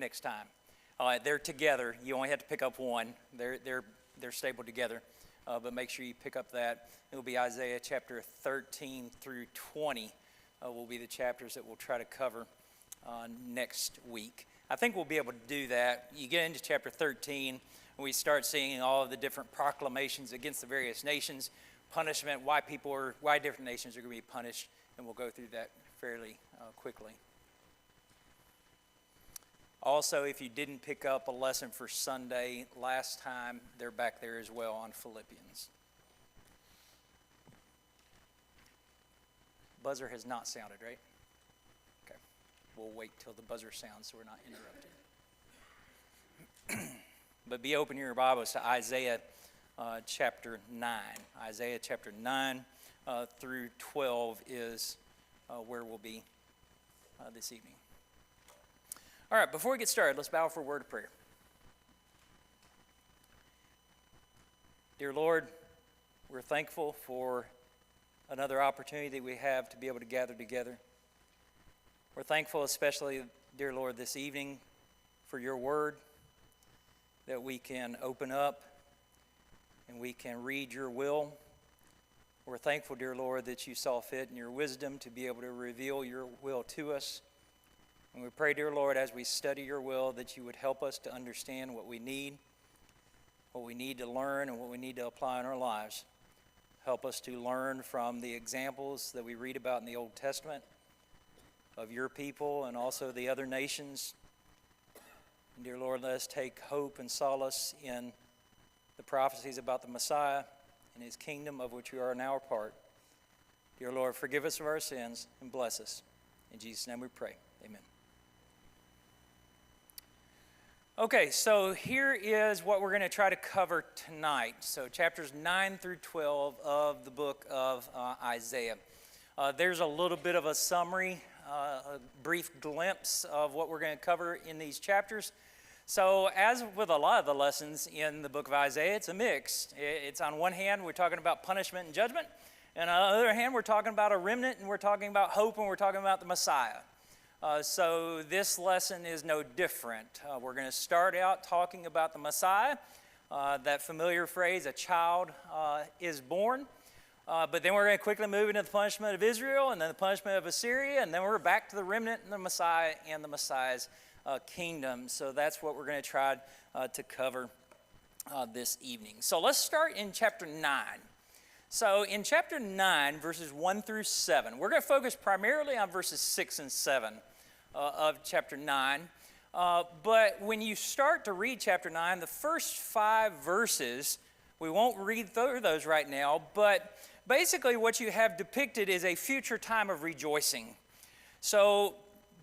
next time. They're together. You only have to pick up one. They're stapled together, but make sure you pick up that. It will be Isaiah chapter 13 through 20 will be the chapters that we'll try to cover next week. I think we'll be able to do that. You get into chapter 13, and we start seeing all of the different proclamations against the various nations, punishment, why different nations are going to be punished, and we'll go through that fairly quickly. Also, if you didn't pick up a lesson for Sunday last time, they're back there as well on Philippians. Buzzer has not sounded, right? Okay. We'll wait till the buzzer sounds so we're not interrupted. But be open in your Bibles to Isaiah chapter 9. Isaiah chapter 9 through 12 is where we'll be this evening. All right, before we get started, let's bow for a word of prayer. Dear Lord, we're thankful for another opportunity that we have to be able to gather together. We're thankful especially, dear Lord, this evening for your word, that we can open up and we can read your will. We're thankful, dear Lord, that you saw fit in your wisdom to be able to reveal your will to us. And we pray, dear Lord, as we study your will, that you would help us to understand what we need to learn, and what we need to apply in our lives. Help us to learn from the examples that we read about in the Old Testament of your people and also the other nations. And dear Lord, let us take hope and solace in the prophecies about the Messiah and his kingdom, of which we are now a part. Dear Lord, forgive us of our sins and bless us. In Jesus' name we pray. Amen. Okay, so here is what we're going to try to cover tonight. So chapters 9 through 12 of the book of Isaiah. There's a little bit of a summary, a brief glimpse of what we're going to cover in these chapters. So as with a lot of the lessons in the book of Isaiah, it's a mix. It's on one hand, we're talking about punishment and judgment. And on the other hand, we're talking about a remnant, and we're talking about hope, and we're talking about the Messiah. So this lesson is no different. We're going to start out talking about the Messiah, that familiar phrase, a child is born. But then we're going to quickly move into the punishment of Israel, and then the punishment of Assyria, and then we're back to the remnant and the Messiah and the Messiah's kingdom. So that's what we're going to try to cover this evening. So let's start in chapter 9. So in chapter 9, verses 1 through 7, we're going to focus primarily on verses 6 and 7 of chapter 9. But when you start to read chapter 9, the first 5 verses, we won't read through those right now, but basically what you have depicted is a future time of rejoicing. So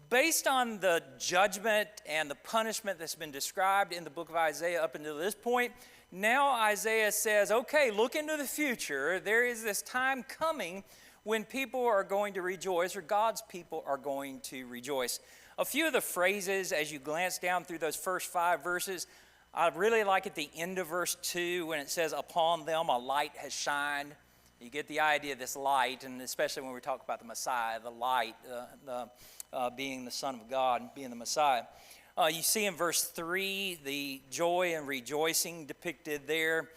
based on the judgment and the punishment that's been described in the book of Isaiah up until this point, now Isaiah says, okay, look into the future. There is this time coming when people are going to rejoice, or God's people are going to rejoice. A few of the phrases as you glance down through those first 5 verses, I really like at the end of verse 2 when it says, upon them a light has shined. You get the idea of this light, and especially when we talk about the Messiah, the light, being the Son of God, being the Messiah. You see in verse 3 the joy and rejoicing depicted there.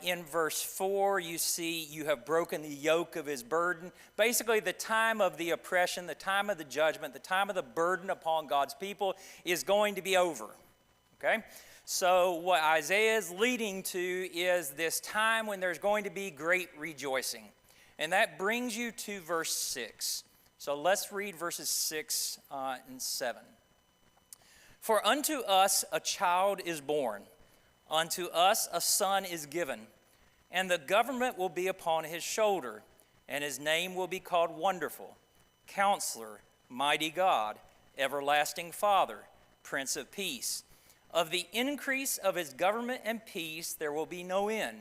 In verse 4, you see you have broken the yoke of his burden. Basically, the time of the oppression, the time of the judgment, the time of the burden upon God's people is going to be over. Okay? So what Isaiah is leading to is this time when there's going to be great rejoicing. And that brings you to verse 6. So let's read verses 6 and 7. For unto us a child is born, unto us a son is given, and the government will be upon his shoulder, and his name will be called Wonderful, Counselor, Mighty God, Everlasting Father, Prince of Peace. Of the increase of his government and peace there will be no end,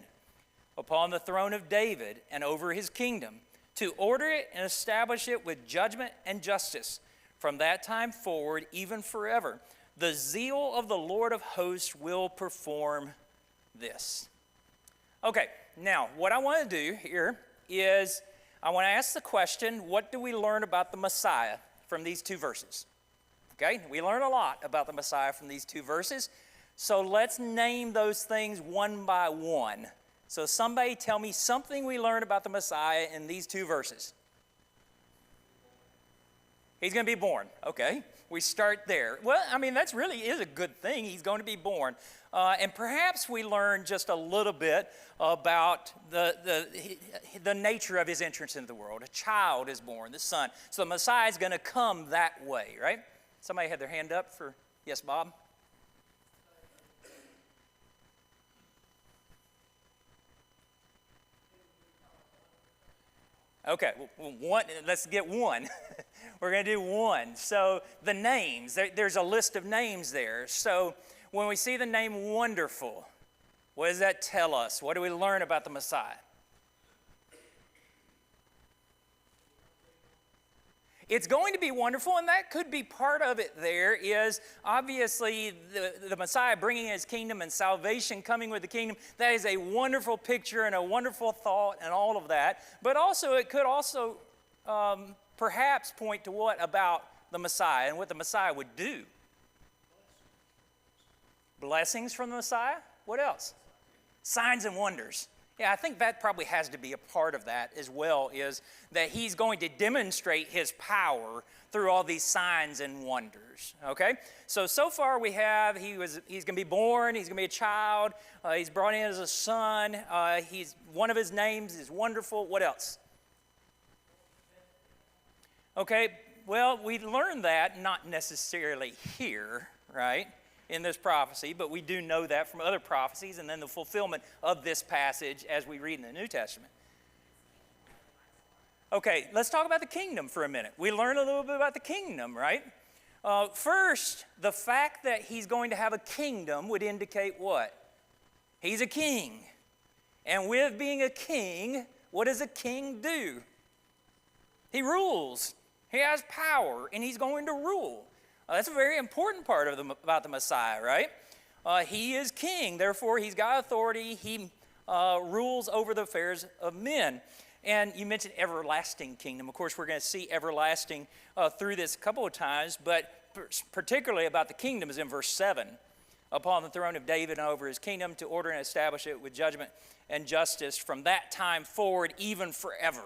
upon the throne of David and over his kingdom, to order it and establish it with judgment and justice, from that time forward, even forever. The zeal of the Lord of hosts will perform this. Okay, now what I want to do here is I want to ask the question, what do we learn about the Messiah from these 2 verses? Okay, we learn a lot about the Messiah from these two verses. So let's name those things one by one. So somebody tell me something we learn about the Messiah in these two verses. He's going to be born. Okay, we start there. Well, I mean, that really is a good thing. He's going to be born. And perhaps we learn just a little bit about the nature of his entrance into the world. A child is born, the son. So the Messiah is going to come that way, right? Somebody had their hand up for, yes, Bob? Okay, one, let's get one. We're going to do one. So the names, there's a list of names there. So when we see the name Wonderful, what does that tell us? What do we learn about the Messiah? It's going to be wonderful, and that could be part of it there, is obviously the Messiah bringing his kingdom and salvation coming with the kingdom. That is a wonderful picture and a wonderful thought and all of that. But also, it could also perhaps point to what about the Messiah and what the Messiah would do. Blessings from the Messiah? What else? Signs and wonders. Yeah, I think that probably has to be a part of that as well, is that he's going to demonstrate his power through all these signs and wonders, okay? So far we have, he's going to be born, he's going to be a child, he's brought in as a son, one of his names is Wonderful. What else? Okay, well, we learned that not necessarily here, right, in this prophecy, but we do know that from other prophecies and then the fulfillment of this passage as we read in the New Testament. Okay, let's talk about the kingdom for a minute. We learn a little bit about the kingdom, right? First, the fact that he's going to have a kingdom would indicate what? He's a king. And with being a king, what does a king do? He rules. He has power, and he's going to rule. That's a very important part about the Messiah, right? He is king, therefore he's got authority. He rules over the affairs of men. And you mentioned everlasting kingdom. Of course, we're going to see everlasting through this a couple of times, but particularly about the kingdom is in verse 7. Upon the throne of David and over his kingdom, to order and establish it with judgment and justice from that time forward, even forever.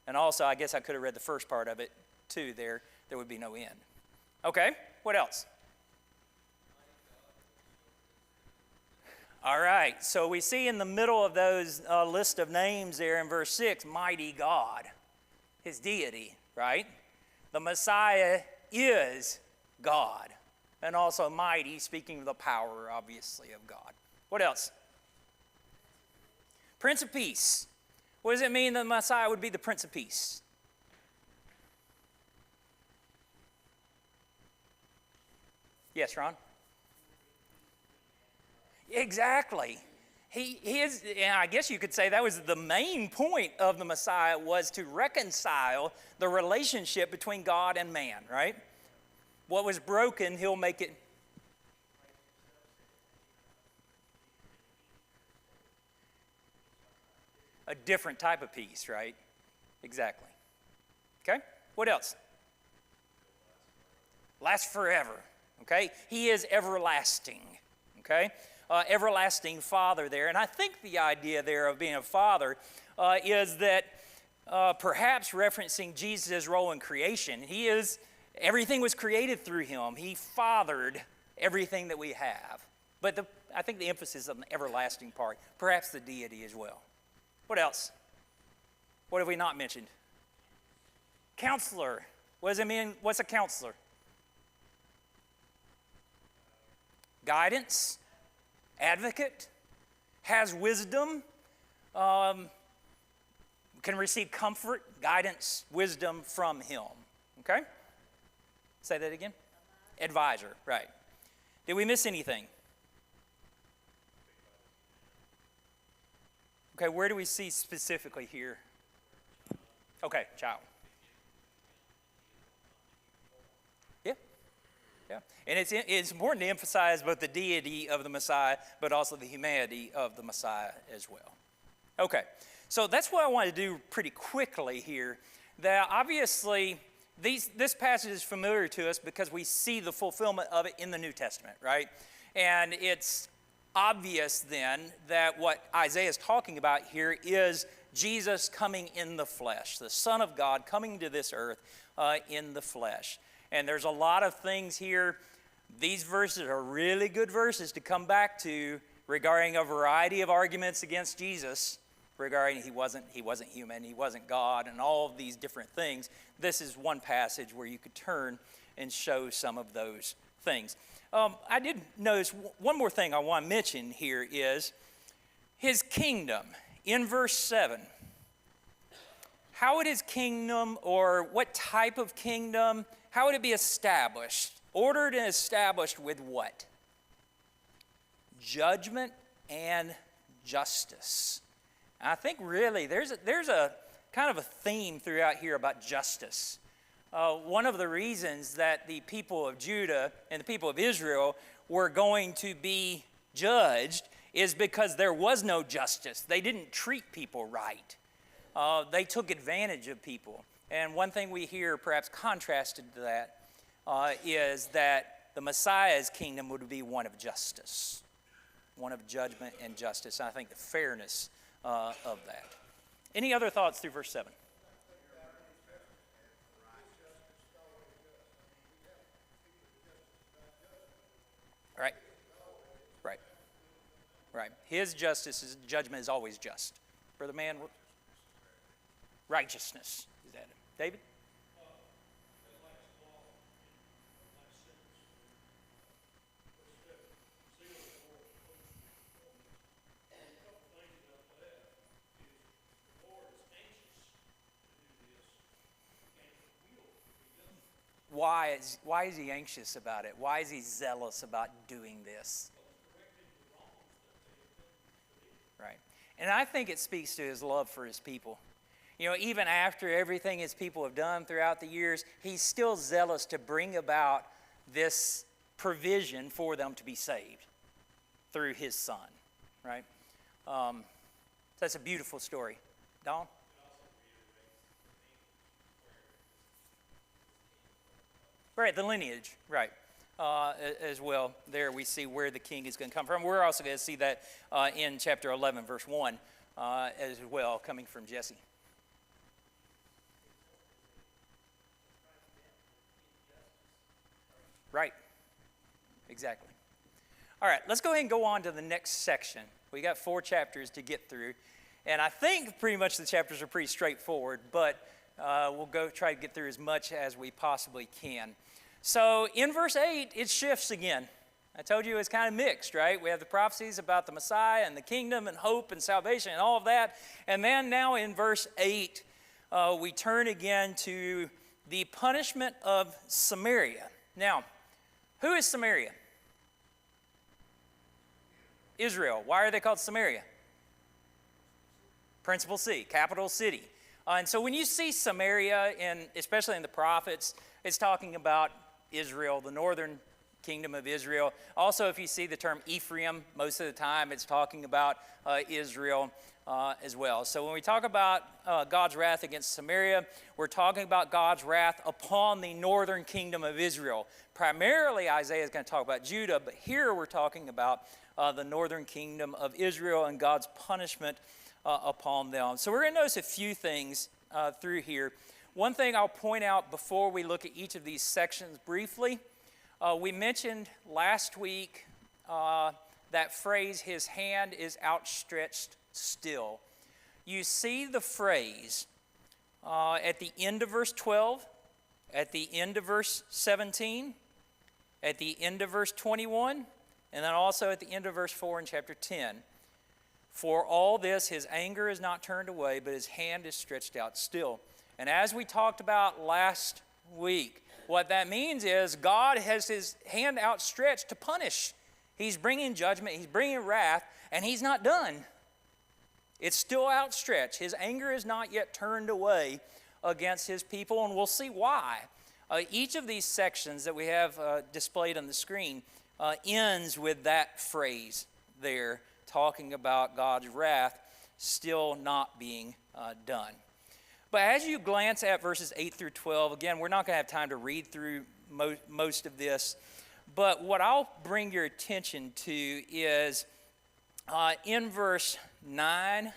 And also, I guess I could have read the first part of it too there. There would be no end. Okay, what else? All right, so we see in the middle of those list of names there in verse 6, mighty God, his deity, right? The Messiah is God, and also mighty, speaking of the power, obviously, of God. What else? Prince of Peace. What does it mean that the Messiah would be the Prince of Peace? Yes, Ron? Exactly. He is, and I guess you could say that was the main point of the Messiah, was to reconcile the relationship between God and man, right? What was broken, he'll make it. A different type of peace, right? Exactly. Okay, what else? Last forever. Okay, he is everlasting. Okay, everlasting Father there. And I think the idea there of being a father is that perhaps referencing Jesus' role in creation. Everything was created through him. He fathered everything that we have. But I think the emphasis on the everlasting part, perhaps the deity as well. What else? What have we not mentioned? Counselor. What does it mean? What's a counselor? Guidance, advocate, has wisdom, can receive comfort, guidance, wisdom from him. Okay? Say that again. Advisor, right. Did we miss anything? Okay, where do we see specifically here? Okay, child. Yeah. And it's important to emphasize both the deity of the Messiah, but also the humanity of the Messiah as well. Okay, so that's what I want to do pretty quickly here. That obviously this passage is familiar to us because we see the fulfillment of it in the New Testament, right? And it's obvious then that what Isaiah is talking about here is Jesus coming in the flesh, the Son of God coming to this earth in the flesh. And there's a lot of things here. These verses are really good verses to come back to regarding a variety of arguments against Jesus, regarding he wasn't human, he wasn't God, and all of these different things. This is one passage where you could turn and show some of those things. I did notice one more thing I want to mention here is his kingdom. In verse 7, how would his kingdom, or what type of kingdom, how would it be established? Ordered and established with what? Judgment and justice. And I think really there's a kind of a theme throughout here about justice. One of the reasons that the people of Judah and the people of Israel were going to be judged is because there was no justice. They didn't treat people right. They took advantage of people. And one thing we hear perhaps contrasted to that is that the Messiah's kingdom would be one of justice, one of judgment and justice. And I think the fairness of that. Any other thoughts through verse 7? Right. Right. Right. His judgment is always just. Brother Man, righteousness. Is that it? David? Why is he anxious about it? Why is he zealous about doing this? Right. And I think it speaks to his love for his people. You know, even after everything his people have done throughout the years, he's still zealous to bring about this provision for them to be saved through his son, right? That's a beautiful story. Don? Right, the lineage, right, as well. There we see where the king is going to come from. We're also going to see that in chapter 11, verse 1, as well, coming from Jesse. Right, exactly. All right, let's go ahead and go on to the next section. We got 4 chapters to get through, and I think pretty much the chapters are pretty straightforward, but we'll go try to get through as much as we possibly can. So in verse 8, it shifts again. I told you it's kind of mixed, right? We have the prophecies about the Messiah and the kingdom and hope and salvation and all of that. And then now in verse 8, we turn again to the punishment of Samaria. Now, who is Samaria? Israel. Why are they called Samaria? Principal city, capital city. And so when you see Samaria, especially in the prophets, it's talking about Israel, the northern kingdom of Israel. Also, if you see the term Ephraim, most of the time it's talking about Israel as well. So when we talk about God's wrath against Samaria, we're talking about God's wrath upon the northern kingdom of Israel. Primarily, Isaiah is going to talk about Judah, but here we're talking about the northern kingdom of Israel and God's punishment upon them. So we're going to notice a few things through here. One thing I'll point out before we look at each of these sections briefly, we mentioned last week that phrase, his hand is outstretched still. You see the phrase at the end of verse 12, at the end of verse 17, at the end of verse 21, and then also at the end of verse 4 in chapter 10. For all this, his anger is not turned away, but his hand is stretched out still. And as we talked about last week, what that means is God has his hand outstretched to punish. He's bringing judgment, he's bringing wrath, and he's not done. It's still outstretched. His anger is not yet turned away against his people, and we'll see why. Each of these sections that we have displayed on the screen ends with that phrase there, talking about God's wrath still not being done. But as you glance at verses 8 through 12, again, we're not going to have time to read through most of this. But what I'll bring your attention to is in verse 9, it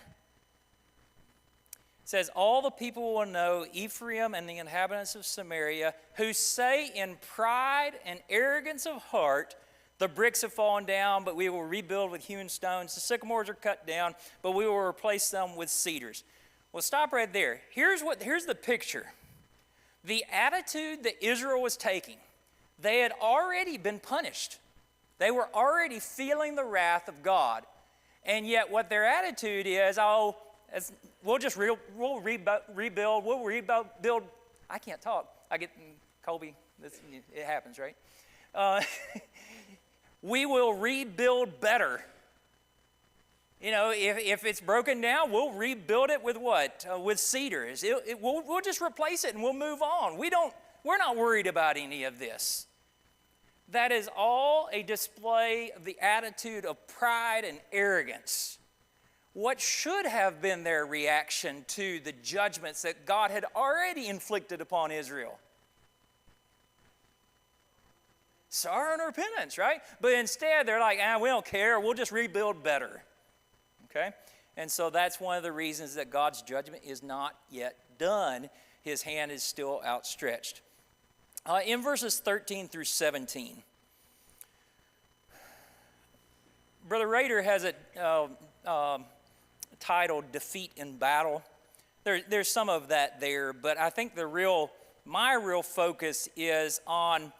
says, all the people will know Ephraim and the inhabitants of Samaria, who say in pride and arrogance of heart, the bricks have fallen down, but we will rebuild with hewn stones. The sycamores are cut down, but we will replace them with cedars. Well, stop right there. Here's the picture. The attitude that Israel was taking, they had already been punished. They were already feeling the wrath of God. And yet what their attitude is, we'll rebuild. I can't talk. Colby, it happens, right? We will rebuild better. You know, if it's broken down, we'll rebuild it with what? With cedars. We'll just replace it and we'll move on. We're not worried about any of this. That is all a display of the attitude of pride and arrogance. What should have been their reaction to the judgments that God had already inflicted upon Israel? Sorrow and repentance, right? But instead, they're like, we don't care. We'll just rebuild better. Okay? And so that's one of the reasons that God's judgment is not yet done. His hand is still outstretched. In verses 13 through 17, Brother Rader has it titled Defeat in Battle. There's some of that there, but I think my real focus is on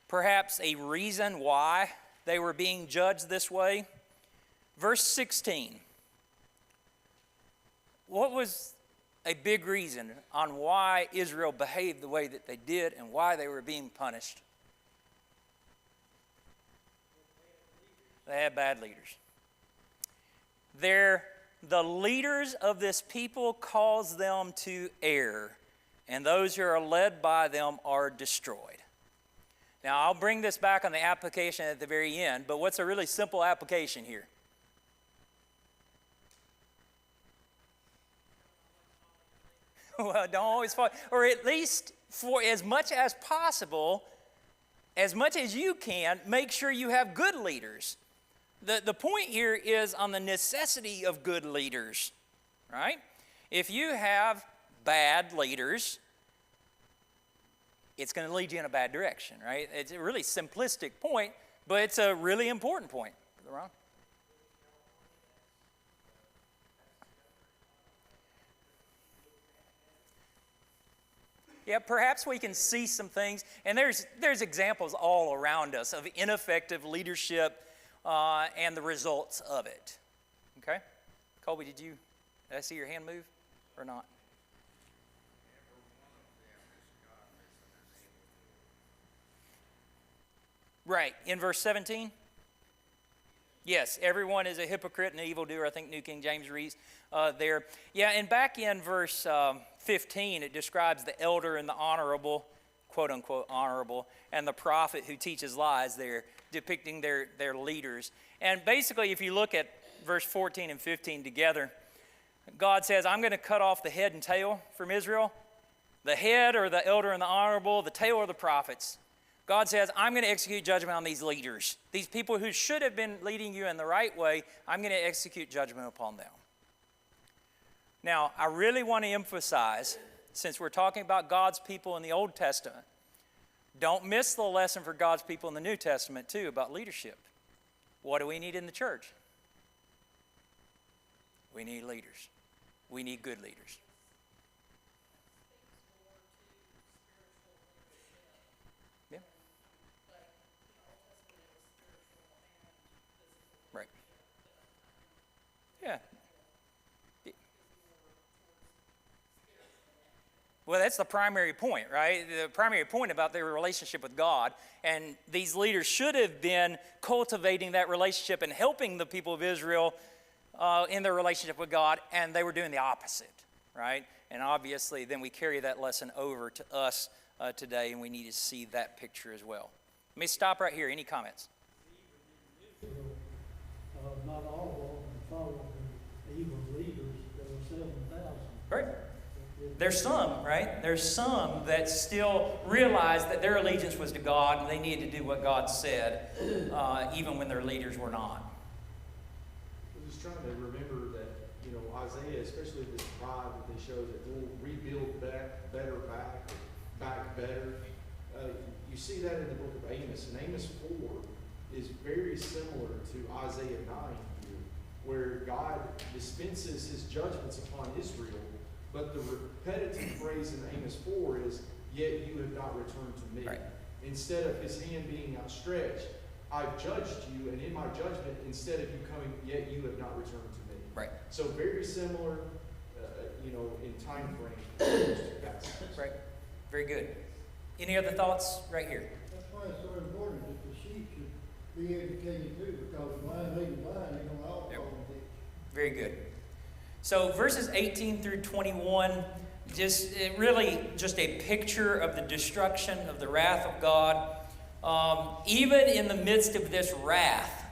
perhaps a reason why they were being judged this way. Verse 16. What was a big reason on why Israel behaved the way that they did and why they were being punished? They had bad leaders. The leaders of this people cause them to err, and those who are led by them are destroyed. Now, I'll bring this back on the application at the very end, but what's a really simple application here? Well, don't always follow, or at least for as much as possible, as much as you can, make sure you have good leaders. The point here is on the necessity of good leaders, right? If you have bad leaders, it's going to lead you in a bad direction, right? It's a really simplistic point, but it's a really important point. Ron? Yeah, perhaps we can see some things, and there's examples all around us of ineffective leadership and the results of it. Okay? Colby, did I see your hand move or not? Right, in verse 17? Yes, everyone is a hypocrite and an evildoer. I think New King James reads there. Yeah, and back in verse 15, it describes the elder and the honorable, quote unquote honorable, and the prophet who teaches lies there, depicting their leaders. And basically, if you look at verse 14 and 15 together, God says, I'm going to cut off the head and tail from Israel. The head or the elder and the honorable, the tail are the prophets. God says, I'm going to execute judgment on these leaders. These people who should have been leading you in the right way, I'm going to execute judgment upon them. Now, I really want to emphasize, since we're talking about God's people in the Old Testament, don't miss the lesson for God's people in the New Testament, too, about leadership. What do we need in the church? We need leaders. We need good leaders. Yeah. Right. Yeah. Well, that's the primary point, right? The primary point about their relationship with God. And these leaders should have been cultivating that relationship and helping the people of Israel in their relationship with God, and they were doing the opposite, right? And obviously, then we carry that lesson over to us today, and we need to see that picture as well. Let me stop right here. Any comments? Not all of them followed the evil leaders. There were 7,000. Right. That did There's some, right? There's some that still realize that their allegiance was to God and they needed to do what God said, even when their leaders were not. I'm just trying to remember that, Isaiah, especially this pride that they show that they'll rebuild back better, back better. You see that in the book of Amos, and Amos 4 is very similar to Isaiah 9 here, where God dispenses his judgments upon Israel, but the repetitive phrase in Amos 4 is, "Yet you have not returned to me." Right. Instead of his hand being outstretched, "I've judged you, and in my judgment, instead of you coming, yet you have not returned to me." Right. So very similar, in time frame. Right. Very good. Any other thoughts right here? That's why it's so important that the sheep should be educated too, because blind leading blind, they're going to all fall in the ditch. Very good. So verses 18 through 21, really just a picture of the destruction of the wrath of God. Even in the midst of this wrath,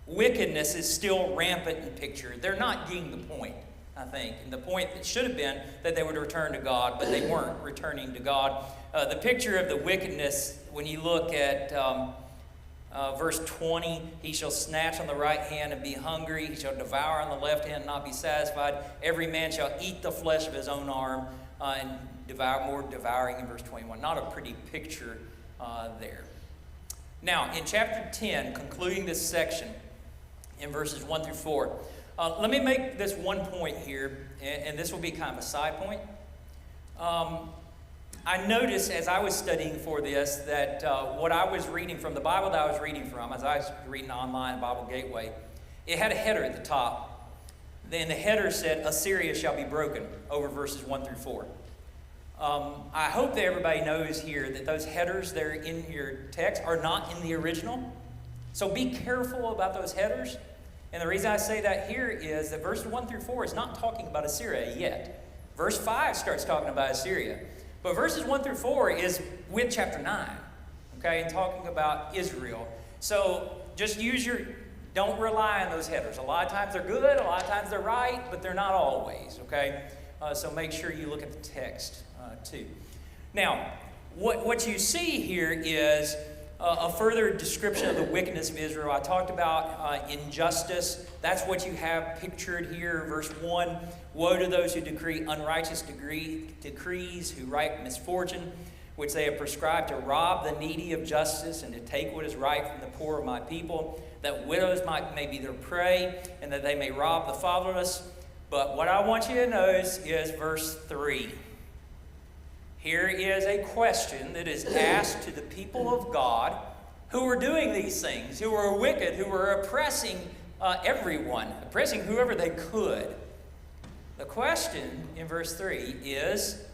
wickedness is still rampant in picture. They're not getting the point, I think. And the point that should have been that they would return to God, but they weren't returning to God. The picture of the wickedness, when you look at verse 20, "He shall snatch on the right hand and be hungry. He shall devour on the left hand and not be satisfied. Every man shall eat the flesh of his own arm," and devouring in verse 21. Not a pretty picture there. Now, in chapter 10, concluding this section, in verses 1 through 4, let me make this one point here, and this will be kind of a side point. I noticed as I was studying for this that what I was reading from, the Bible that I was reading from, as I was reading online at Bible Gateway, it had a header at the top. Then the header said, "Assyria shall be broken," over verses 1 through 4. I hope that everybody knows here that those headers that are in your text are not in the original. So be careful about those headers. And the reason I say that here is that verses 1 through 4 is not talking about Assyria yet. Verse 5 starts talking about Assyria. But verses 1 through 4 is with chapter 9, okay, and talking about Israel. So just don't rely on those headers. A lot of times they're good, a lot of times they're right, but they're not always, okay? So make sure you look at the text too. Now, what you see here is a further description of the wickedness of Israel. I talked about injustice. That's what you have pictured here. Verse 1, "Woe to those who decree unrighteous decrees, who write misfortune, which they have prescribed to rob the needy of justice and to take what is right from the poor of my people, that widows may be their prey, and that they may rob the fatherless." But what I want you to notice is verse 3. Here is a question that is asked to the people of God who were doing these things, who were wicked, who were oppressing everyone, oppressing whoever they could. The question in verse 3 is,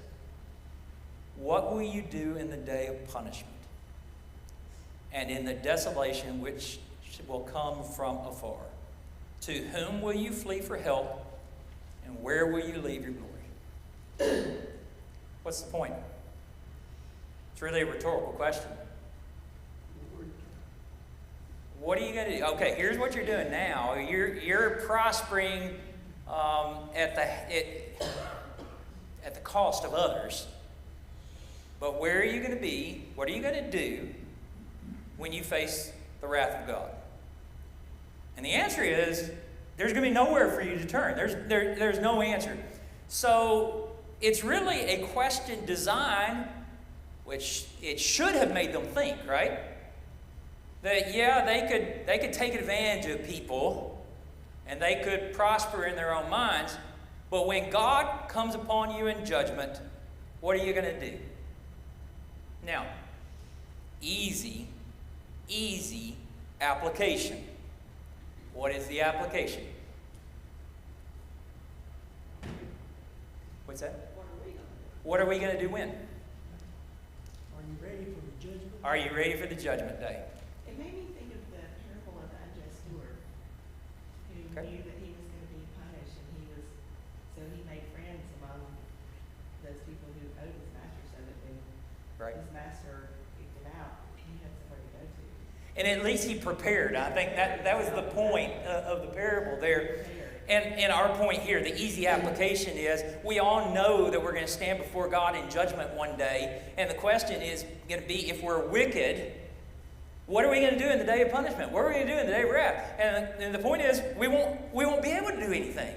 "What will you do in the day of punishment, and in the desolation which will come from afar? To whom will you flee for help, and where will you leave your glory?" What's the point? It's really a rhetorical question. What are you going to do? Okay, here's what you're doing now. You're prospering at the cost of others. But where are you going to be? What are you going to do when you face the wrath of God? And the answer is, there's going to be nowhere for you to turn. There's no answer. So it's really a question designed, which it should have made them think, right? That, yeah, they could take advantage of people and they could prosper in their own minds, but when God comes upon you in judgment, what are you going to do? Now, easy application. What is the application? What's that? What are we going to do when? Are you ready for the judgment? Are you ready for the judgment day? It made me think of the parable of the unjust steward, who knew that he was going to be punished, and so he made friends among those people who owed his master, so that when his master kicked him out, he had somewhere to go to. And at least he prepared. I think that was the point of the parable there. And our point here, the easy application is, we all know that we're going to stand before God in judgment one day. And the question is going to be, if we're wicked, what are we going to do in the day of punishment? What are we going to do in the day of wrath? And the point is, we won't be able to do anything.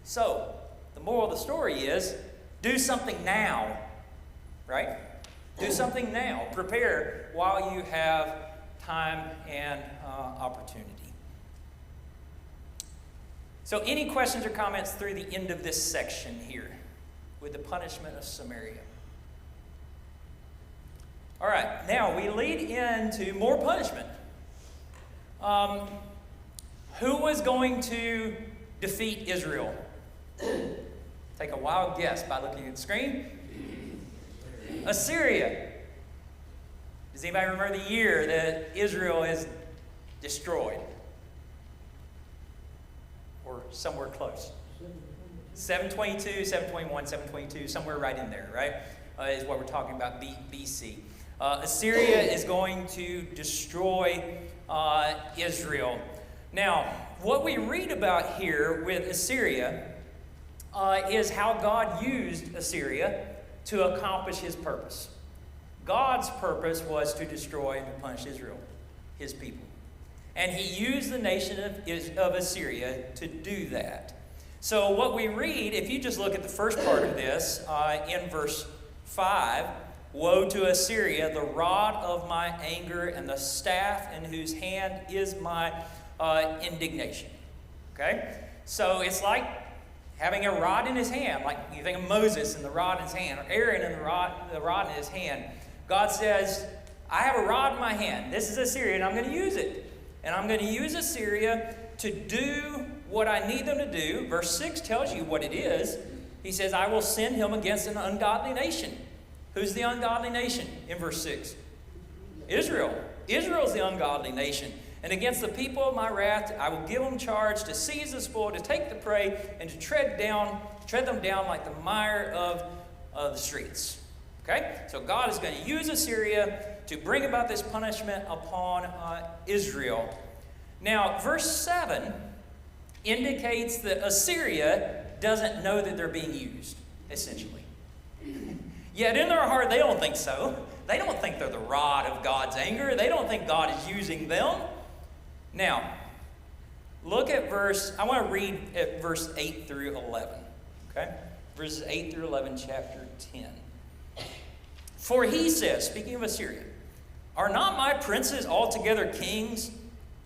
So, the moral of the story is, do something now, right? Do something now. Prepare while you have time and opportunity. So, any questions or comments through the end of this section here with the punishment of Samaria? All right, now we lead into more punishment. Who was going to defeat Israel? Take a wild guess by looking at the screen. Assyria. Does anybody remember the year that Israel is destroyed? Or somewhere close? 722, 721, 722, somewhere right in there, right? Is what we're talking about, BC. Assyria is going to destroy Israel. Now, what we read about here with Assyria is how God used Assyria to accomplish his purpose. God's purpose was to destroy and to punish Israel, his people. And he used the nation of Assyria to do that. So what we read, if you just look at the first part of this, in verse 5, woe to Assyria, the rod of my anger and the staff in whose hand is my indignation. Okay? So it's like having a rod in his hand, like you think of Moses and the rod in his hand, or Aaron and the rod in his hand. God says, I have a rod in my hand. This is Assyria, and I'm going to use it. And I'm going to use Assyria to do what I need them to do. Verse 6 tells you what it is. He says, I will send him against an ungodly nation. Who's the ungodly nation in verse 6? Israel. Israel's the ungodly nation. And against the people of my wrath, I will give them charge to seize the spoil, to take the prey, and to tread them down like the mire of the streets. Okay? So God is going to use Assyria to bring about this punishment upon Israel. Now, verse 7 indicates that Assyria doesn't know that they're being used, essentially. Yet in their heart, they don't think so. They don't think they're the rod of God's anger. They don't think God is using them. Now, look at I want to read at verse 8 through 11. Okay? Verses 8 through 11, chapter 10. For he says, speaking of Assyria, are not my princes altogether kings?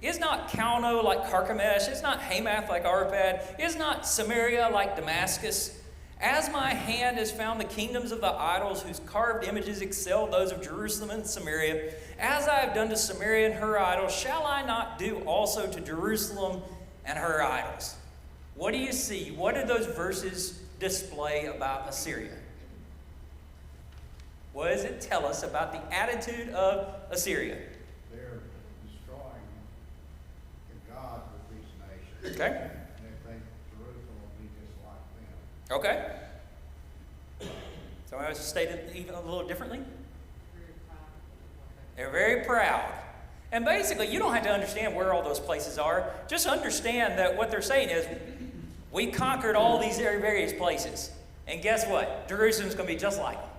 Is not Calno like Carchemish? Is not Hamath like Arpad? Is not Samaria like Damascus? As my hand has found the kingdoms of the idols whose carved images excel those of Jerusalem and Samaria, as I have done to Samaria and her idols, shall I not do also to Jerusalem and her idols? What do you see? What do those verses display about Assyria? What does it tell us about the attitude of Assyria? They're destroying the God of these nations. Okay. And they think Jerusalem will be just like them. Okay. So I state it even a little differently. They're very proud. And basically, you don't have to understand where all those places are. Just understand that what they're saying is, we conquered all these various places. And guess what? Jerusalem's going to be just like them.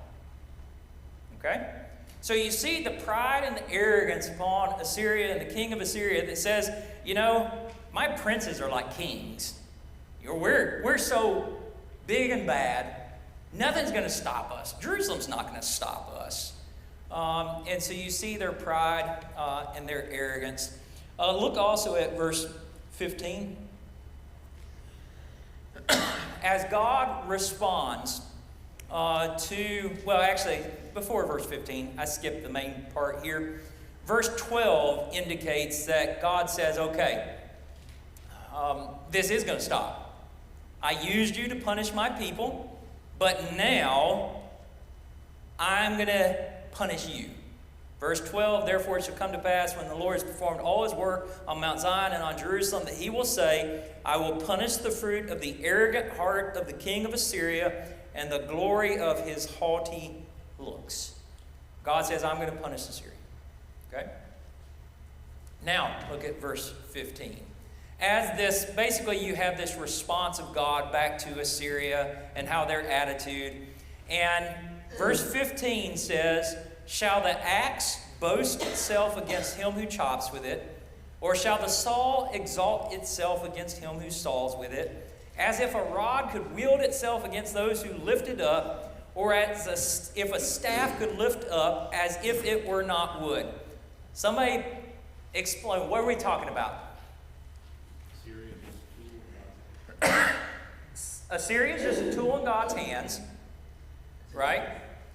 Okay? So you see the pride and the arrogance upon Assyria and the king of Assyria that says, you know, my princes are like kings. We're so big and bad, nothing's going to stop us. Jerusalem's not going to stop us. And so you see their pride and their arrogance. Look also at verse 15. As God responds before verse 15, I skipped the main part here. Verse 12 indicates that God says, okay, this is going to stop. I used you to punish my people, but now I'm going to punish you. Verse 12, therefore it shall come to pass when the Lord has performed all his work on Mount Zion and on Jerusalem that he will say, I will punish the fruit of the arrogant heart of the king of Assyria and the glory of his haughty looks. God says, I'm going to punish Assyria. Okay? Now, look at verse 15. as this, basically you have this response of God back to Assyria and how their attitude. And verse 15 says, "Shall the axe boast itself against him who chops with it? Or shall the saw exalt itself against him who saws with it? As if a rod could wield itself against those who lift it up, or as if a staff could lift up as if it were not wood." Somebody explain, what are we talking about? Assyria is just a tool in God's hands, right?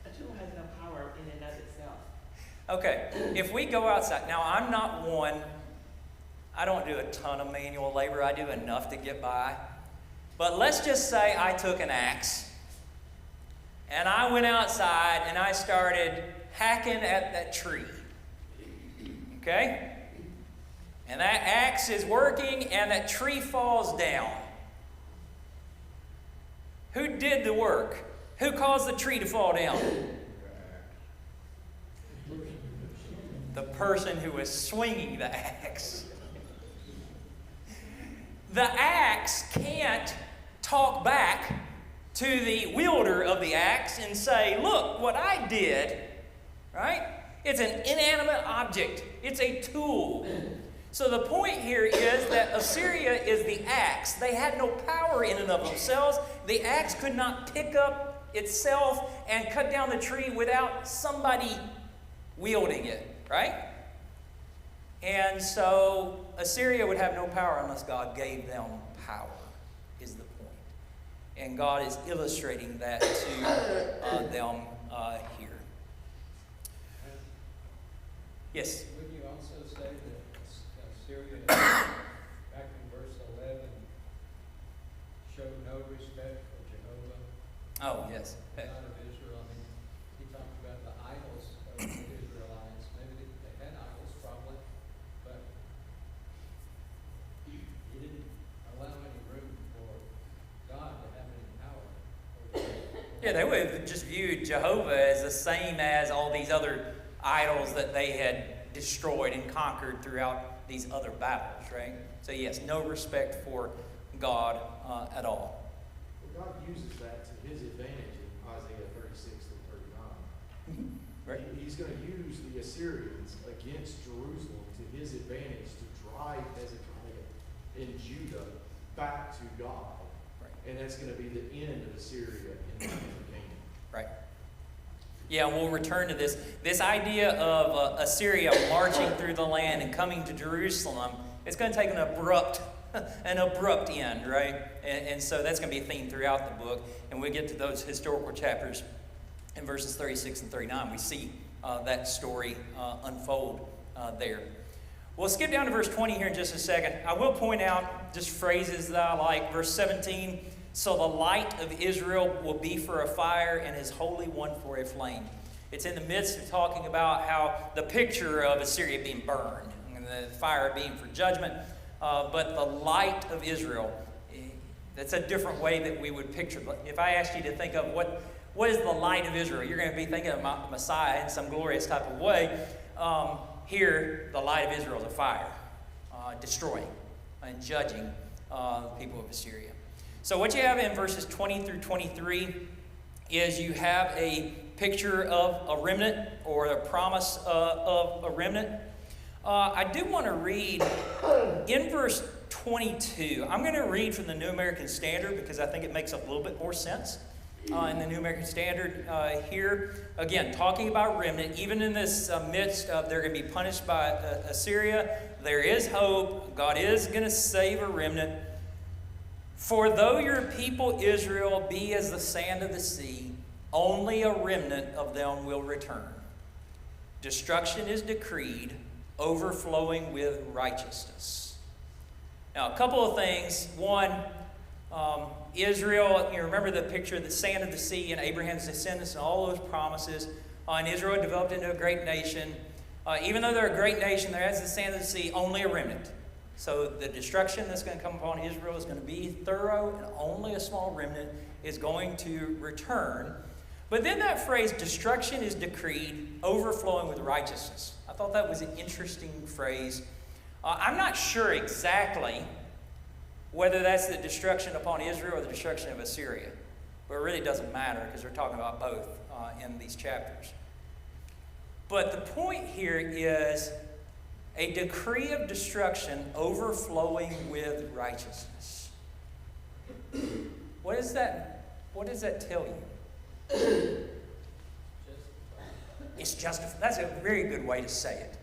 A tool has no power in and of itself. Okay, if we go outside, now I'm not one, I don't do a ton of manual labor, I do enough to get by. But let's just say I took an axe and I went outside and I started hacking at that tree. Okay? And that axe is working and that tree falls down. Who did the work? Who caused the tree to fall down? The person who was swinging the axe. The axe can't talk back to the wielder of the axe and say, "Look what I did," right? It's an inanimate object. It's a tool. So the point here is that Assyria is the axe. They had no power in and of themselves. The axe could not pick up itself and cut down the tree without somebody wielding it, right? And so Assyria would have no power unless God gave them power, is the point. And God is illustrating that to them here. Yes? Wouldn't you also say that Assyria, back in verse 11, showed no respect for Jehovah, Oh, yes. God of Israel? I mean, he talked about the idols of the Israelites. Maybe they had idols, probably, but he didn't allow any room for God to have any power over them. Yeah, they would have just viewed Jehovah as the same as all these other idols that they had destroyed and conquered throughout these other battles, right? So yes, no respect for God at all. Well, God uses that to his advantage in Isaiah 36 and 39. Right. He's going to use the Assyrians against Jerusalem to his advantage to drive Hezekiah and Judah back to God. Right. And that's going to be the end of Assyria and the end of Canaan. Right. Yeah, we'll return to this. This idea of Assyria marching through the land and coming to Jerusalem, it's going to take an abrupt end, right? And so that's going to be a theme throughout the book. And we'll get to those historical chapters in verses 36 and 39. We see that story unfold there. We'll skip down to verse 20 here in just a second. I will point out just phrases that I like. Verse 17, "So the light of Israel will be for a fire and his Holy One for a flame." It's in the midst of talking about how the picture of Assyria being burned and the fire being for judgment. But the light of Israel, that's a different way that we would picture. If I asked you to think of what is the light of Israel, you're going to be thinking of Messiah in some glorious type of way. Here, the light of Israel is a fire, destroying and judging the people of Assyria. So what you have in verses 20 through 23 is you have a picture of a remnant or a promise of a remnant. I do want to read in verse 22. I'm going to read from the New American Standard because I think it makes a little bit more sense in the New American Standard here. Again, talking about remnant, even in this midst of they're going to be punished by Assyria, there is hope. God is going to save a remnant. "For though your people Israel be as the sand of the sea, only a remnant of them will return. Destruction is decreed, overflowing with righteousness." Now, a couple of things. One, Israel, you remember the picture of the sand of the sea and Abraham's descendants and all those promises. And Israel developed into a great nation. Even though they're a great nation, they're as the sand of the sea, only a remnant. So the destruction that's going to come upon Israel is going to be thorough, and only a small remnant is going to return. But then that phrase, "destruction is decreed, overflowing with righteousness." I thought that was an interesting phrase. I'm not sure exactly whether that's the destruction upon Israel or the destruction of Assyria. But it really doesn't matter because we're talking about both in these chapters. But the point here is a decree of destruction overflowing with righteousness. What does that tell you? It's justified. That's a very good way to say it.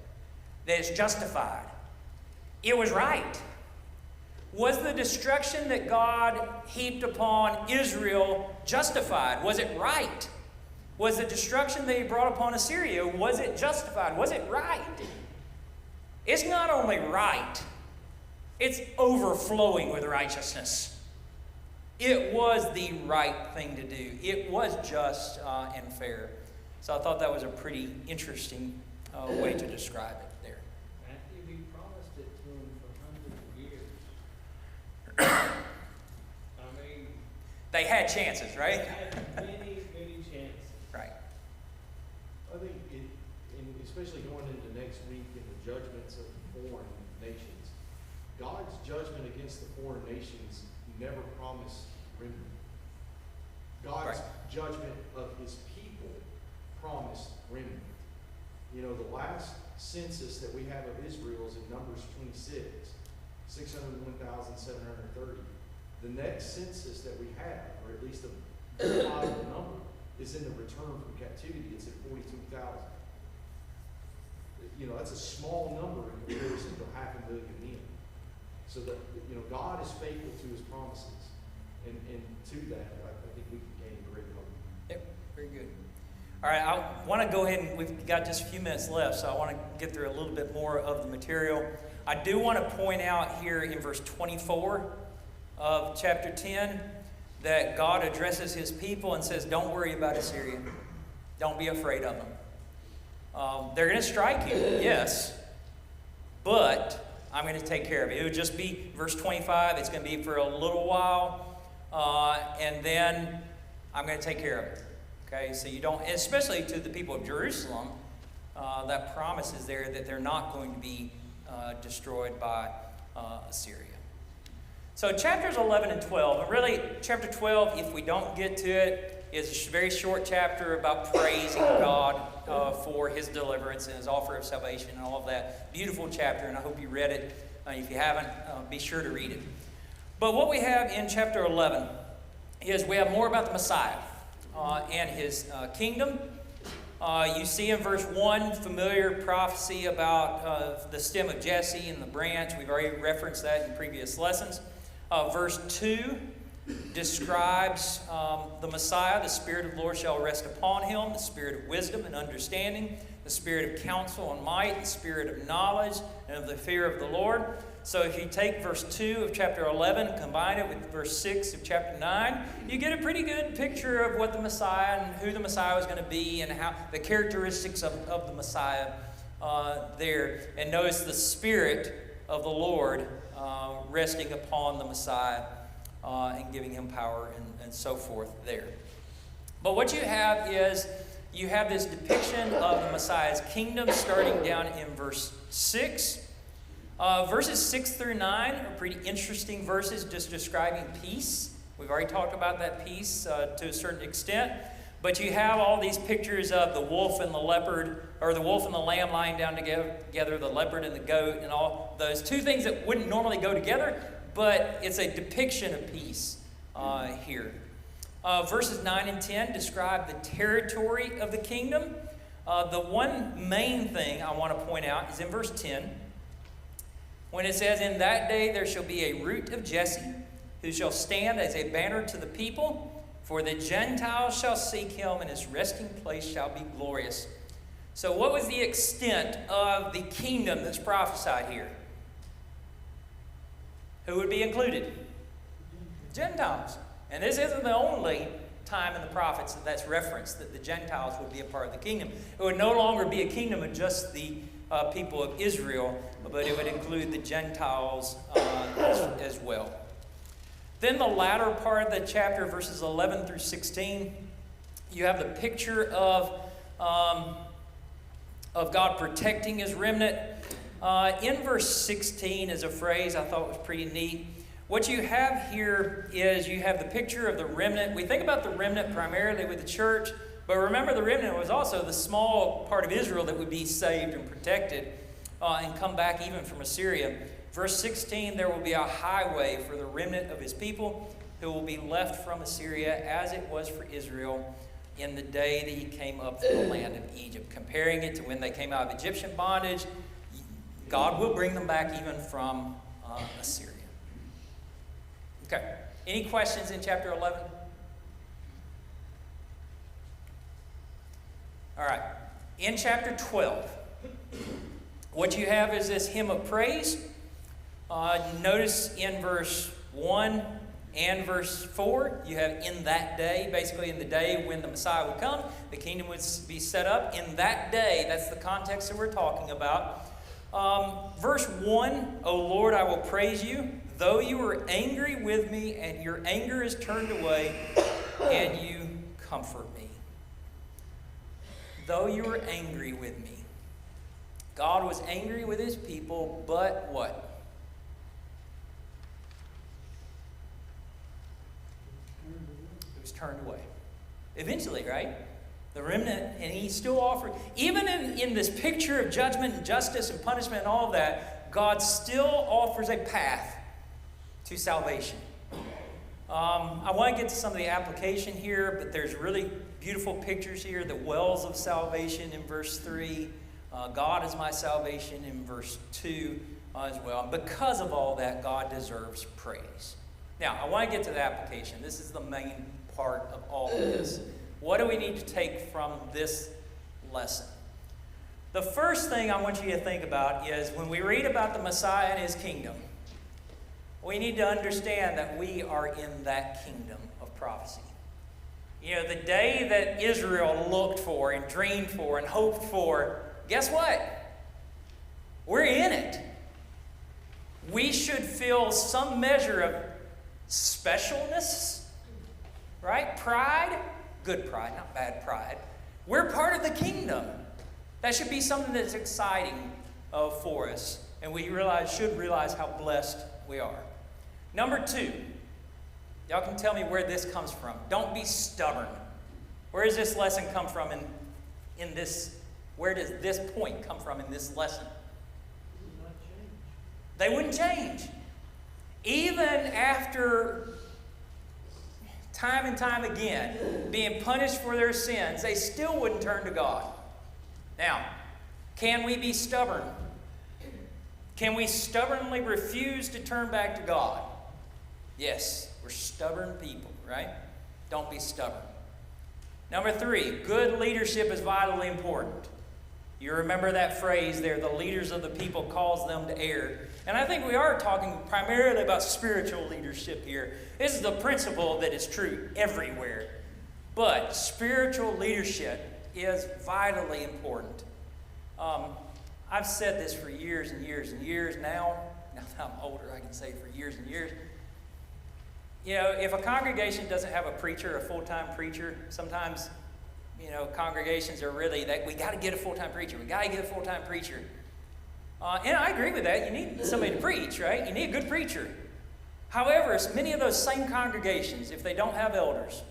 That it's justified. It was right. Was the destruction that God heaped upon Israel justified? Was it right? Was the destruction that he brought upon Assyria, was it justified? Was it right? It's not only right, it's overflowing with righteousness. It was the right thing to do. It was just and fair. So I thought that was a pretty interesting way to describe it there. Matthew, he promised it to them for hundreds of years. I mean, They had chances, they right? had many, many chances. Right. I think and especially going into next week in the judgments of foreign nations, God's judgment against the foreign nations never promised remnant. God's judgment of his people promised remnant. You know, the last census that we have of Israel is in Numbers 26, 601,730. The next census that we have, or at least a verifiable number, is in the return from captivity. It's at 42,000. You know, that's a small number in comparison to 500,000 men. So that, you know, God is faithful to his promises. And to that, I think we can gain great hope. Yep, very good. All right, I want to go ahead and we've got just a few minutes left, so I want to get through a little bit more of the material. I do want to point out here in verse 24 of chapter 10 that God addresses his people and says, don't worry about Assyria. Don't be afraid of them. They're going to strike you, yes, but I'm going to take care of it. It would just be verse 25. It's going to be for a little while, and then I'm going to take care of it. Okay, so you don't, especially to the people of Jerusalem, that promise is there that they're not going to be destroyed by Assyria. So chapters 11 and 12, and really chapter 12, if we don't get to it, is a very short chapter about praising God for his deliverance and his offer of salvation and all of that. Beautiful chapter, and I hope you read it. If you haven't, be sure to read it. But what we have in chapter 11 is we have more about the Messiah and his kingdom. You see in verse 1 familiar prophecy about the stem of Jesse and the branch. We've already referenced that in previous lessons. Verse 2 describes the Messiah. The Spirit of the Lord shall rest upon him, the Spirit of wisdom and understanding, the Spirit of counsel and might, the Spirit of knowledge and of the fear of the Lord. So if you take verse 2 of chapter 11 and combine it with verse 6 of chapter 9, you get a pretty good picture of what the Messiah and who the Messiah was going to be and how the characteristics of the Messiah there. And notice the Spirit of the Lord resting upon the Messiah and giving him power and so forth there. But what you have is you have this depiction of the Messiah's kingdom starting down in verse 6. Verses 6 through 9 are pretty interesting verses just describing peace. We've already talked about that peace to a certain extent. But you have all these pictures of the wolf and the leopard, or the wolf and the lamb lying down together, the leopard and the goat, and all those two things that wouldn't normally go together, but it's a depiction of peace here. Verses 9 and 10 describe the territory of the kingdom. The one main thing I want to point out is in verse 10, when it says, "In that day there shall be a root of Jesse, who shall stand as a banner to the people, for the Gentiles shall seek him, and his resting place shall be glorious." So what was the extent of the kingdom that's prophesied here? Who would be included? Gentiles. And this isn't the only time in the prophets that's referenced that the Gentiles would be a part of the kingdom. It would no longer be a kingdom of just the people of Israel, but it would include the Gentiles as well. Then the latter part of the chapter, verses 11 through 16, you have the picture of God protecting his remnant. In verse 16 is a phrase I thought was pretty neat, What you have here is you have the picture of the remnant. We think about the remnant primarily with the church, but remember the remnant was also the small part of Israel that would be saved and protected and come back even from Assyria. Verse 16, there will be a highway for the remnant of his people who will be left from Assyria as it was for Israel in the day that he came up from the land of Egypt. Comparing it to when they came out of Egyptian bondage, God will bring them back even from Assyria. Okay. Any questions in chapter 11? All right. In chapter 12, what you have is this hymn of praise. Notice in verse 1 and verse 4, you have in that day, basically in the day when the Messiah would come, the kingdom would be set up. In that day, that's the context that we're talking about. Verse 1, O Lord, I will praise you, though you were angry with me, and your anger is turned away, and you comfort me. Though you were angry with me. God was angry with his people, but what? It was turned away. Eventually, right? The remnant, and he still offered, even in this picture of judgment and justice and punishment and all of that, God still offers a path to salvation. I want to get to some of the application here, but there's really beautiful pictures here. The wells of salvation in verse 3. God is my salvation in verse 2 as well. And because of all that, God deserves praise. Now, I want to get to the application. This is the main part of all of this. What do we need to take from this lesson? The first thing I want you to think about is when we read about the Messiah and his kingdom, we need to understand that we are in that kingdom of prophecy. You know, the day that Israel looked for and dreamed for and hoped for, guess what? We're in it. We should feel some measure of specialness, right? Pride. Good pride, not bad pride. We're part of the kingdom. That should be something that's exciting for us. And we should realize how blessed we are. Number 2. Y'all can tell me where this comes from. Don't be stubborn. Where does this lesson come from in this? Where does this point come from in this lesson? They wouldn't change. Even after time and time again being punished for their sins, they still wouldn't turn to God. Now, can we be stubborn? Can we stubbornly refuse to turn back to God? Yes, we're stubborn people, right? Don't be stubborn. Number 3, good leadership is vitally important. You remember that phrase there, the leaders of the people cause them to err. And I think we are talking primarily about spiritual leadership here. This is the principle that is true everywhere. But spiritual leadership is vitally important. I've said this for years and years and years now. Now that I'm older, I can say it for years and years. You know, if a congregation doesn't have a preacher, a full-time preacher, sometimes, you know, congregations are really, we got to get a full-time preacher. We got to get a full-time preacher. And I agree with that. You need somebody to preach, right? You need a good preacher. However, many of those same congregations, if they don't have elders,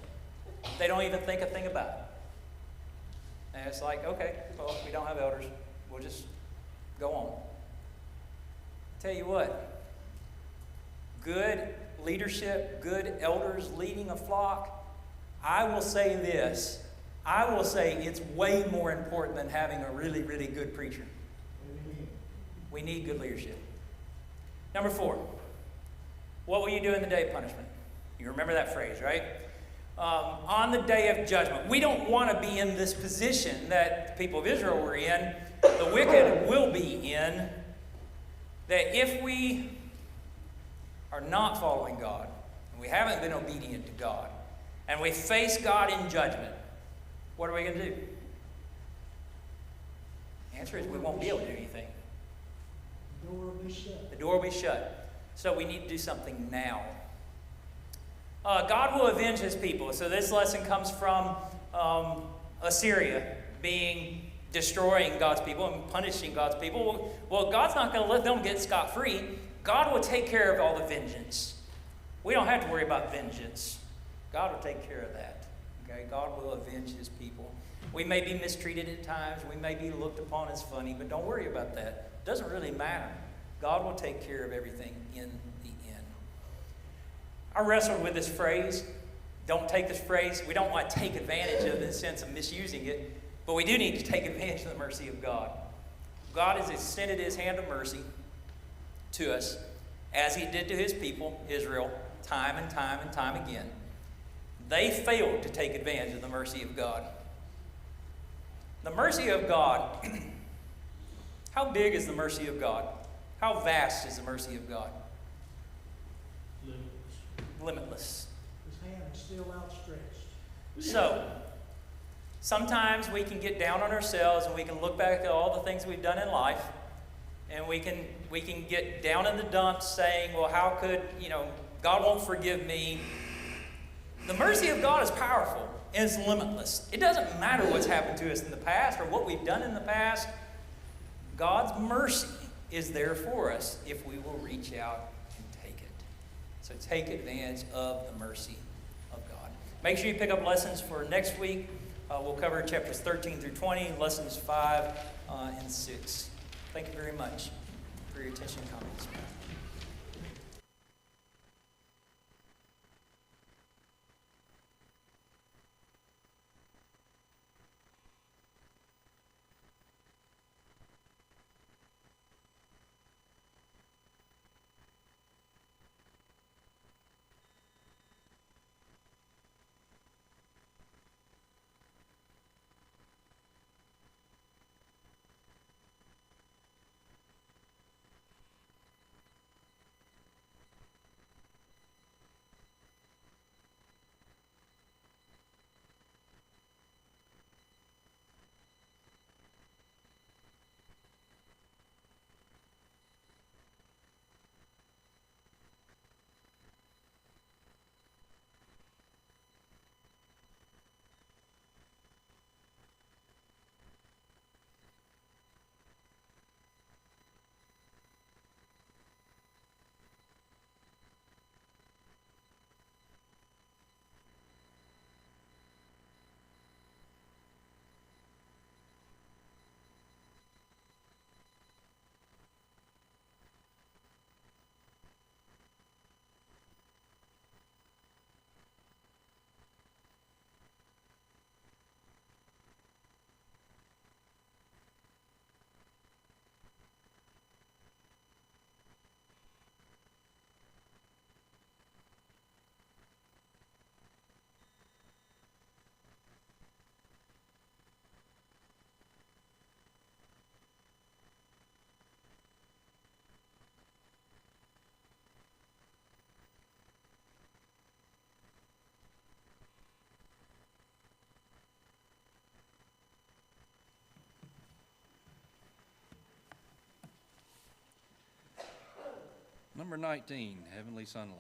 they don't even think a thing about it. And it's like, okay, well, we don't have elders. We'll just go on. Tell you what, good leadership, good elders leading a flock, I will say this. I will say it's way more important than having a really, really good preacher. We need good leadership. Number 4, what will you do in the day of punishment? You remember that phrase, right? On the day of judgment. We don't want to be in this position that the people of Israel were in. The wicked will be in. That if we are not following God, and we haven't been obedient to God, and we face God in judgment, what are we going to do? The answer is we won't be able to do anything. The door will be shut. The door will be shut. So we need to do something now. God will avenge his people. So this lesson comes from Assyria destroying God's people and punishing God's people. Well, God's not going to let them get scot-free. God will take care of all the vengeance. We don't have to worry about vengeance. God will take care of that. Okay? God will avenge his people. We may be mistreated at times. We may be looked upon as funny, but don't worry about that. It doesn't really matter. God will take care of everything in the end. I wrestled with this phrase. Don't take this phrase. We don't want to take advantage of it in the sense of misusing it, but we do need to take advantage of the mercy of God. God has extended his hand of mercy to us, as he did to his people, Israel, time and time and time again. They failed to take advantage of the mercy of God. The mercy of God, how big is the mercy of God? How vast is the mercy of God? Limitless. His hand is still outstretched. So, sometimes we can get down on ourselves and we can look back at all the things we've done in life, and we can get down in the dumps saying, well, how could, God won't forgive me. The mercy of God is powerful and it's limitless. It doesn't matter what's happened to us in the past or what we've done in the past. God's mercy is there for us if we will reach out and take it. So take advantage of the mercy of God. Make sure you pick up lessons for next week. We'll cover chapters 13 through 20, lessons 5 and 6. Thank you very much for your attention and comments. Number 19, Heavenly Sunlight.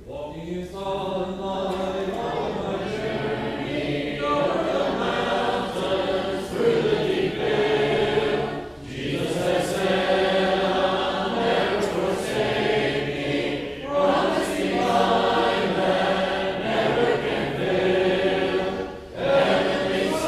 Walking in sunlight on my journey, through the deep vale, Jesus has said, I'll never forsake me, promising mine that never can fail. Heavenly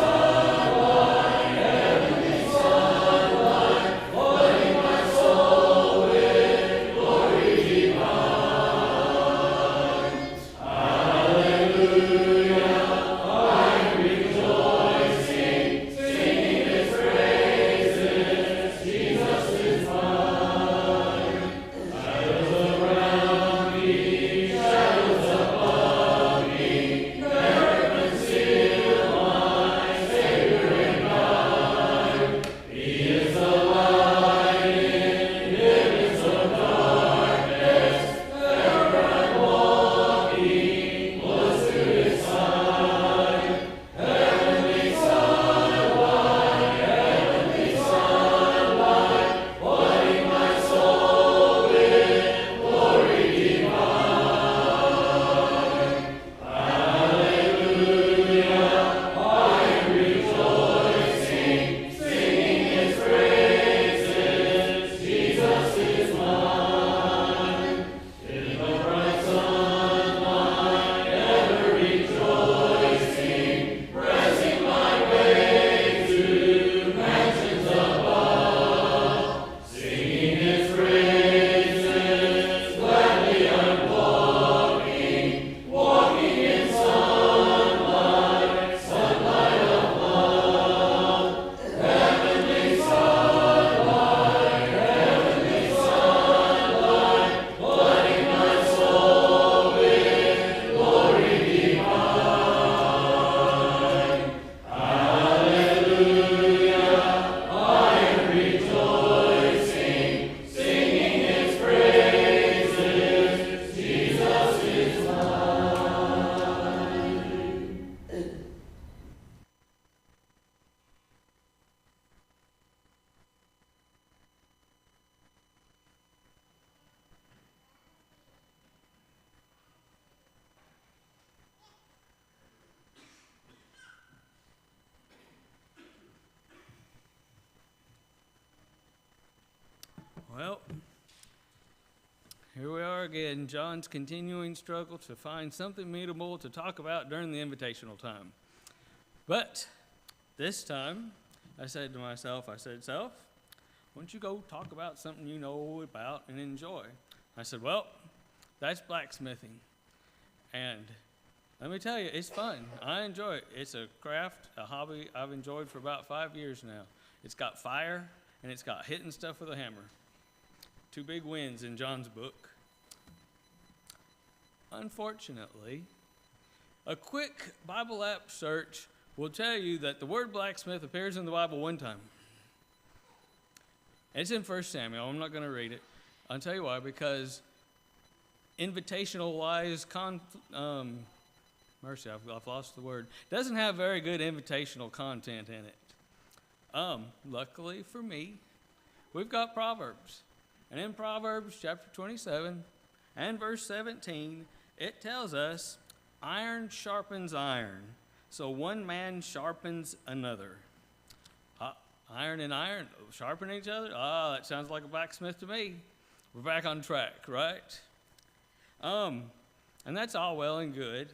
again John's continuing struggle to find something meaningful to talk about during the invitational time. But this time, I said to myself, Self, why don't you go talk about something you know about and enjoy? I said, well, that's blacksmithing. And let me tell you, it's fun. I enjoy it. It's a craft, a hobby I've enjoyed for about 5 years now. It's got fire, and it's got hitting stuff with a hammer. 2 big wins in John's book. Unfortunately, a quick Bible app search will tell you that the word blacksmith appears in the Bible 1 time. It's in 1 Samuel. I'm not going to read it. I'll tell you why, because invitational-wise, I've lost the word. Doesn't have very good invitational content in it. Luckily for me, we've got Proverbs. And in Proverbs chapter 27 and verse 17, it tells us, iron sharpens iron, so one man sharpens another. Iron and iron sharpen each other? That sounds like a blacksmith to me. We're back on track, right? And that's all well and good,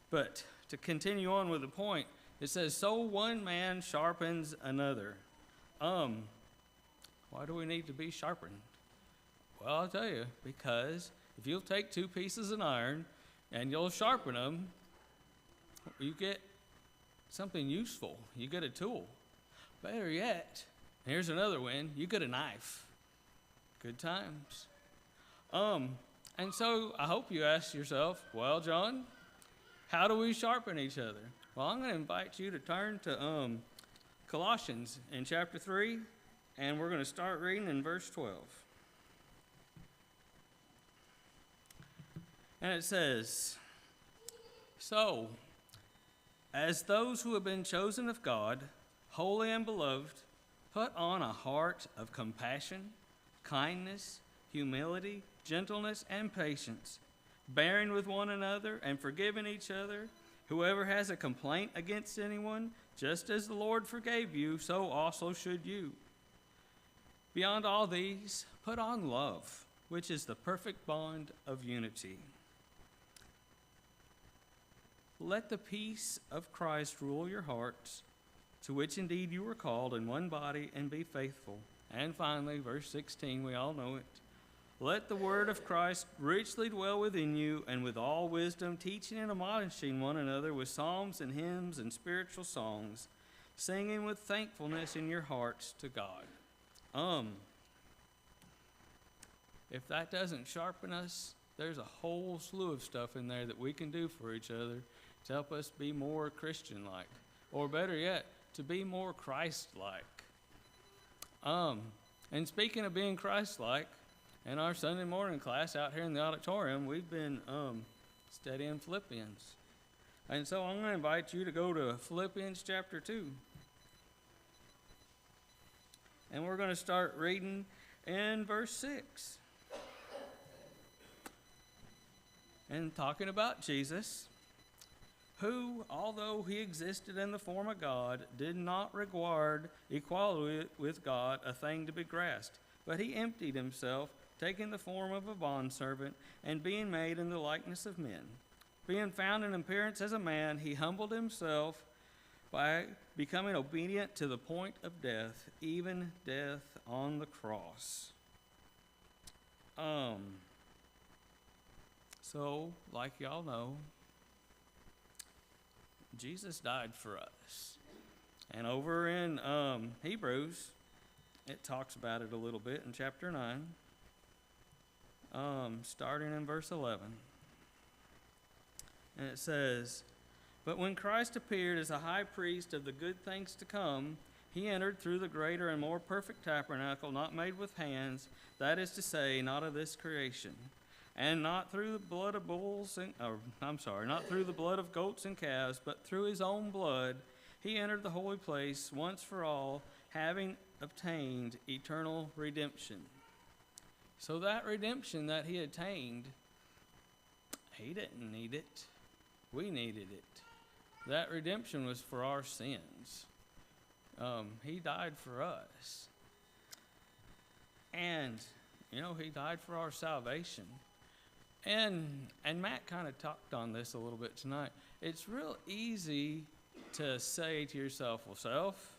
but to continue on with the point, it says, so one man sharpens another. Why do we need to be sharpened? Well, I'll tell you, because if you'll take 2 pieces of iron and you'll sharpen them, you get something useful. You get a tool. Better yet, here's another win, you get a knife. Good times. And so I hope you ask yourself, well, John, how do we sharpen each other? Well, I'm going to invite you to turn to Colossians in chapter 3, and we're going to start reading in verse 12. And it says, so, as those who have been chosen of God, holy and beloved, put on a heart of compassion, kindness, humility, gentleness, and patience, bearing with one another and forgiving each other. Whoever has a complaint against anyone, just as the Lord forgave you, so also should you. Beyond all these, put on love, which is the perfect bond of unity. Let the peace of Christ rule your hearts, to which indeed you were called in one body, and be faithful. And finally, verse 16, we all know it. Let the word of Christ richly dwell within you, and with all wisdom, teaching and admonishing one another with psalms and hymns and spiritual songs, singing with thankfulness in your hearts to God. If that doesn't sharpen us, there's a whole slew of stuff in there that we can do for each other to help us be more Christian-like, or better yet, to be more Christ-like. And speaking of being Christ-like, in our Sunday morning class out here in the auditorium, we've been studying Philippians. And so I'm going to invite you to go to Philippians chapter 2. And we're going to start reading in verse 6. And talking about Jesus, who, although he existed in the form of God, did not regard equality with God a thing to be grasped, but he emptied himself, taking the form of a bondservant, and being made in the likeness of men. Being found in appearance as a man, he humbled himself by becoming obedient to the point of death, even death on the cross. So, like y'all know, Jesus died for us. And over in Hebrews, it talks about it a little bit in chapter 9, starting in verse 11. And it says, but when Christ appeared as a high priest of the good things to come, he entered through the greater and more perfect tabernacle, not made with hands, that is to say, not of this creation, and not through the blood of not through the blood of goats and calves, but through his own blood, he entered the holy place once for all, having obtained eternal redemption. So that redemption that he attained, he didn't need it. We needed it. That redemption was for our sins. He died for us. And, he died for our salvation. And Matt kind of talked on this a little bit tonight. It's real easy to say to yourself, well, self,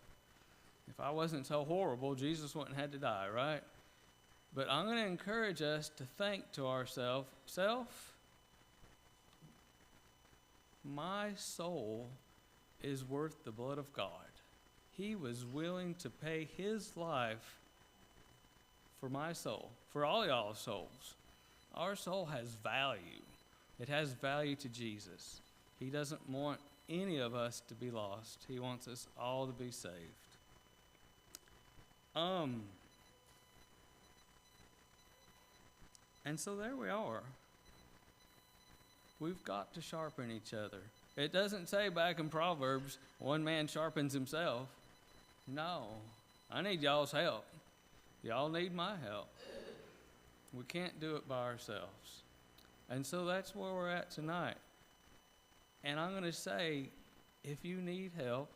if I wasn't so horrible, Jesus wouldn't have had to die, right? But I'm going to encourage us to think to ourselves, self, my soul is worth the blood of God. He was willing to pay his life for my soul, for all y'all's souls. Our soul has value. It has value to Jesus. He doesn't want any of us to be lost. He wants us all to be saved. And so there we are. We've got to sharpen each other. It doesn't say back in Proverbs, one man sharpens himself. No, I need y'all's help. Y'all need my help. We can't do it by ourselves. And so that's where we're at tonight. And I'm going to say, if you need help,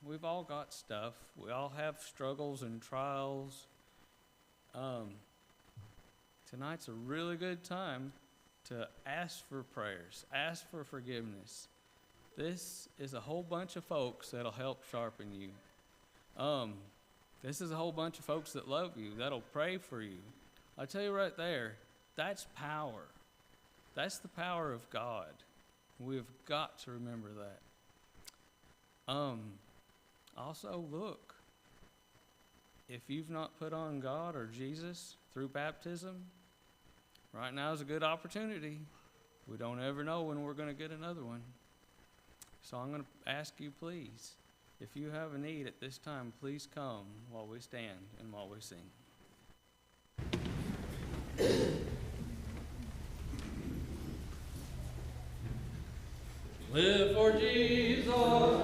we've all got stuff. We all have struggles and trials. Tonight's a really good time to ask for prayers, ask for forgiveness. This is a whole bunch of folks that'll help sharpen you. This is a whole bunch of folks that love you, that'll pray for you. I tell you right there, that's power. That's the power of God. We've got to remember that. Also, look, if you've not put on God or Jesus through baptism, right now is a good opportunity. We don't ever know when we're going to get another one. So I'm going to ask you, please, if you have a need at this time, please come while we stand and while we sing. Live for Jesus.